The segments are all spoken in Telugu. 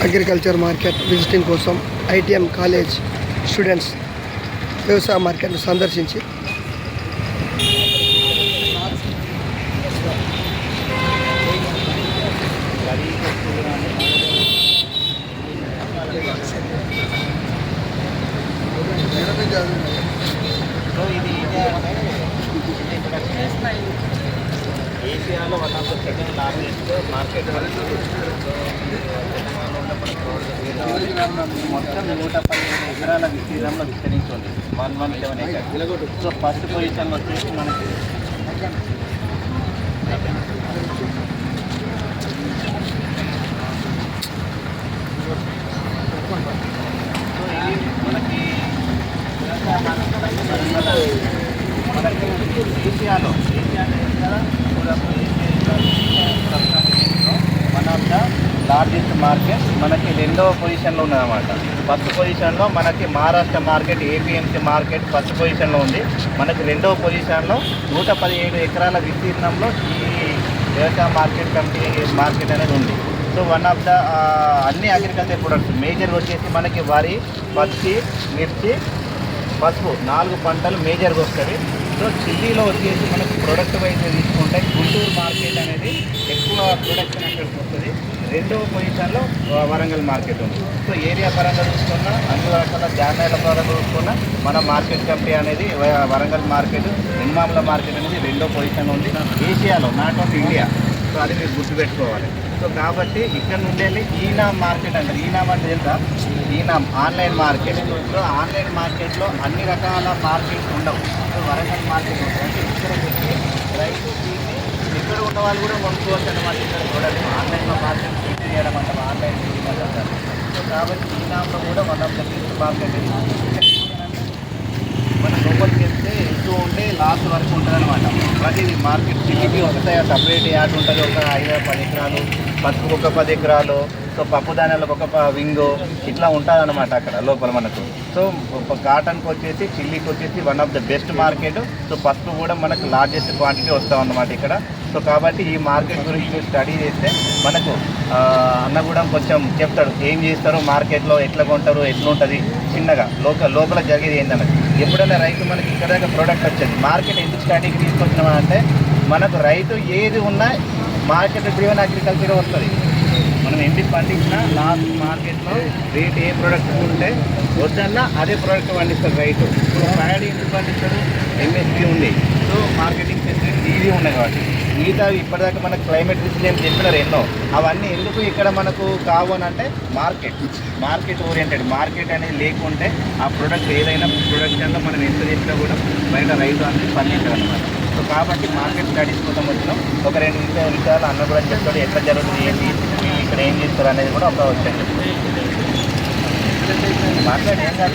అగ్రికల్చర్ మార్కెట్ విజిటింగ్ కోసం ఐటీఎం కాలేజ్ స్టూడెంట్స్ వ్యవసాయ మార్కెట్ను సందర్శించి ఏషియాలో one of the second largest market మొత్తం 115 ఎకరాల విస్తీర్ణంలో విస్తరించి ఉంది 117 ఎకర్స్. సో ఫస్ట్ పొజిషన్లో వచ్చేసి మనకి ఏషియాలో one of the largest market మనకి రెండవ పొజిషన్లో ఉన్నదన్నమాట. ఫస్ట్ పొజిషన్లో మనకి Maharashtra market, APMC market first పొజిషన్లో ఉంది. మనకి రెండవ పొజిషన్లో 117 ఎకరాల విస్తీర్ణంలో ఈ వ్యవసాయ మార్కెట్ అనేది ఉంది. సో వన్ ఆఫ్ ద అన్ని అగ్రికల్చర్ ప్రొడక్ట్స్ మేజర్ వచ్చేసి మనకి వరి, పత్తి, మిర్చి, పసుపు 4 పంటలు మేజర్గా వస్తుంది. సో చిల్లీలో వచ్చేసి మనకి ప్రొడక్ట్ వైజ్ తీసుకుంటే గుంటూరు మార్కెట్ అనేది ఎక్కువ ప్రొడక్షన్ అక్కడికి వస్తుంది. రెండవ పొజిషన్లో వరంగల్ మార్కెట్ ఉంది. సో ఏరియా పరంగా చూసుకున్నా, అన్ని రకాల ధాన్యాల పరంగా చూసుకున్నా మన మార్కెట్ కమిటీ అనేది వరంగల్ మార్కెట్, నిర్మాముల మార్కెట్ అనేది రెండో పొజిషన్లో ఉంది ఏషియాలో, నాట్ ఆఫ్ ఇండియా. సో అది మీరు గుర్తుపెట్టుకోవాలి. సో కాబట్టి ఇక్కడ నుండి వెళ్ళి ఈనామ్ మార్కెట్ అంటారు. ఈనామ్ అంటే తెలుసా? ఈనామ్ ఆన్లైన్ మార్కెట్. సో ఆన్లైన్ మార్కెట్లో అన్ని రకాల మార్కెట్స్ ఉండవు. సో వరంగల్ మార్కెట్ ఉంటుంది. అంటే ఇక్కడ పెట్టి రైతు ఇక్కడ ఉన్న వాళ్ళు కూడా కొనుక్కోవచ్చు అన్నమాట. ఇక్కడ ప్రోడక్ట్ ఆన్లైన్లో మార్కెట్ ఫిట్ చేయడం అంటారు, ఆన్లైన్ అంటారు. సో కాబట్టి ఈనామ్లో కూడా one of the best market. మన లోపలికి వెళ్తే వెళ్తూ ఉంటే లాస్ట్ వరకు ఉంటుంది అనమాట. ప్రతిదీ మార్కెట్ చిల్లికి ఒకటే సపరేట్ యార్డ్ ఉంటుంది. ఒక 5-10 ఎకరాలు, పసుపు ఒక 10 ఎకరాలు, సో పప్పు ధాన్యాలకు ఒక వింగో ఇట్లా ఉంటుంది అనమాట అక్కడ లోపల మనకు. సో కాటన్కి వచ్చేసి, చిల్లీకి వచ్చేసి one of the best market. So పసుపు కూడా మనకు లార్జెస్ట్ క్వాంటిటీ వస్తాం అన్నమాట ఇక్కడ. సో కాబట్టి ఈ మార్కెట్ గురించి స్టడీ చేస్తే మనకు అన్న కూడా కొంచెం చెప్తాడు ఏం చేస్తారో మార్కెట్లో, ఎట్లా కొంటారు, ఎట్లుంటుంది చిన్నగా లోపల జరిగేది ఏంటన్నది. ఎప్పుడైనా రైతు మనకి ఇక్కడ దాకా ప్రోడక్ట్ వచ్చేది మార్కెట్ ఎందుకు స్టార్టింగ్ తీసుకొచ్చినామా అంటే మనకు రైతు ఏది ఉన్నా మార్కెట్ డ్రివెన్ అగ్రికల్చర్ వస్తుంది. మనం ఎందుకు పండించినా లాస్ట్ మార్కెట్లో రేట్ ఏ ప్రోడక్ట్ ఉంటే వద్దన్నా అదే ప్రోడక్ట్ పండిస్తారు రైతు. ఇప్పుడు ప్యాడ్ ఎందుకు పండిస్తారు? ఎంఎస్పీ ఉంది. సో మార్కెటింగ్ ఫెసిలిటీస్ ఈజీ ఉన్నాయి కాబట్టి. మిగతా ఇప్పటిదాకా మనకు క్లైమేట్ రిసిలియన్స్ చెప్పినారు ఎన్నో, అవన్నీ ఎందుకు ఇక్కడ మనకు కావు అని అంటే మార్కెట్ ఓరియంటెడ్. మార్కెట్ అనేది లేకుంటే ఆ ప్రోడక్ట్ ఏదైనా ప్రొడక్షన్లో మనం ఎంత చేసినా కూడా బయట రైతు అనేది పండించారు అనమాట. సో కాబట్టి మార్కెట్ స్టడీస్ కోసం వచ్చినాం. ఒక 2 విషయాలు అన్న కూడా చెప్తాడు, ఎట్లా జరుగుతుంది, ఏంటి, ఇక్కడ ఏం చేస్తారు అనేది కూడా ఒక వచ్చాను మాట్లాడి ఏం కాదు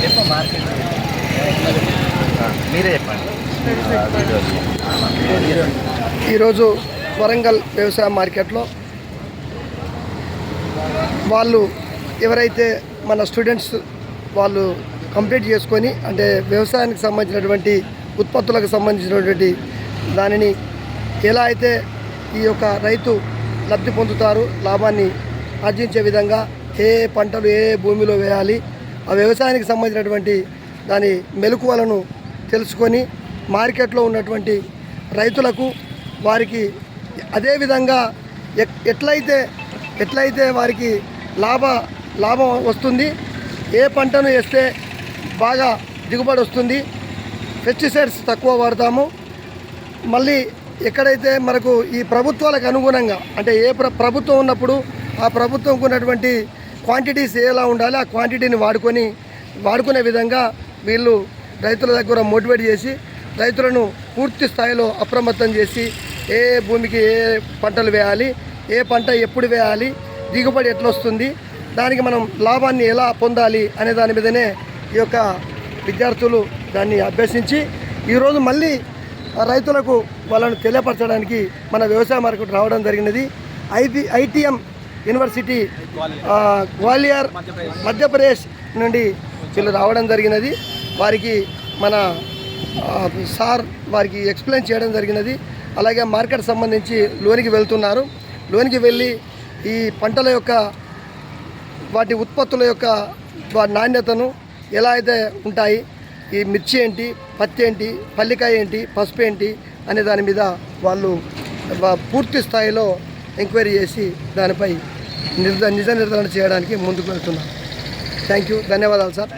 చెప్పు. మార్కెట్ మీరే చెప్పండి. ఈరోజు వరంగల్ వ్యవసాయ మార్కెట్లో వాళ్ళు ఎవరైతే మన స్టూడెంట్స్ వాళ్ళు కంప్లీట్ చేసుకొని, అంటే వ్యవసాయానికి సంబంధించినటువంటి ఉత్పత్తులకు సంబంధించినటువంటి దానిని ఎలా అయితే ఈ యొక్క రైతు లబ్ధి పొందుతారు, లాభాన్ని ఆర్జించే విధంగా ఏ పంటలు ఏ భూమిలో వేయాలి, ఆ వ్యవసాయానికి సంబంధించినటువంటి దాని మెలకువలను తెలుసుకొని మార్కెట్లో ఉన్నటువంటి రైతులకు వారికి అదేవిధంగా ఎట్లయితే వారికి లాభం వస్తుంది, ఏ పంటను వేస్తే బాగా దిగుబడి వస్తుంది, పెస్టిసైడ్స్ తక్కువ వాడతాము, మళ్ళీ ఎక్కడైతే మనకు ఈ ప్రభుత్వాలకు అనుగుణంగా, అంటే ఏ ప్రభుత్వం ఉన్నప్పుడు ఆ ప్రభుత్వంకు ఉన్నటువంటి క్వాంటిటీస్ ఎలా ఉండాలి, ఆ క్వాంటిటీని వాడుకునే విధంగా వీళ్ళు రైతుల దగ్గర మోటివేట్ చేసి రైతులను పూర్తి స్థాయిలో అప్రమత్తం చేసి ఏ భూమికి ఏ పంటలు వేయాలి, ఏ పంట ఎప్పుడు వేయాలి, దిగుబడి ఎట్లా వస్తుంది, దానికి మనం లాభాన్ని ఎలా పొందాలి అనే దాని మీదనే ఈ యొక్క విద్యార్థులు దాన్ని అభ్యసించి ఈరోజు మళ్ళీ రైతులకు వాళ్ళను తెలియపరచడానికి మన వ్యవసాయ మార్కెట్ రావడం జరిగినది. ఐటీఎం యూనివర్సిటీ గ్వాలియర్ మధ్యప్రదేశ్ నుండి వీళ్ళు రావడం జరిగినది. వారికి మన సార్ వారికి ఎక్స్ప్లెయిన్ చేయడం జరిగినది. అలాగే మార్కెట్ సంబంధించి లోనికి వెళ్తున్నారు. లోనికి వెళ్ళి ఈ పంటల యొక్క వాటి ఉత్పత్తుల యొక్క నాణ్యతను ఎలా అయితే ఉంటాయి, ఈ మిర్చి ఏంటి, పత్తి ఏంటి, పల్లికాయ ఏంటి, పసుపు ఏంటి అనే దాని మీద వాళ్ళు పూర్తి స్థాయిలో ఎంక్వైరీ చేసి దానిపై నిజ నిర్ధారణ చేయడానికి ముందుకు వెళ్తున్నారు. థ్యాంక్ యూ, ధన్యవాదాలు సార్.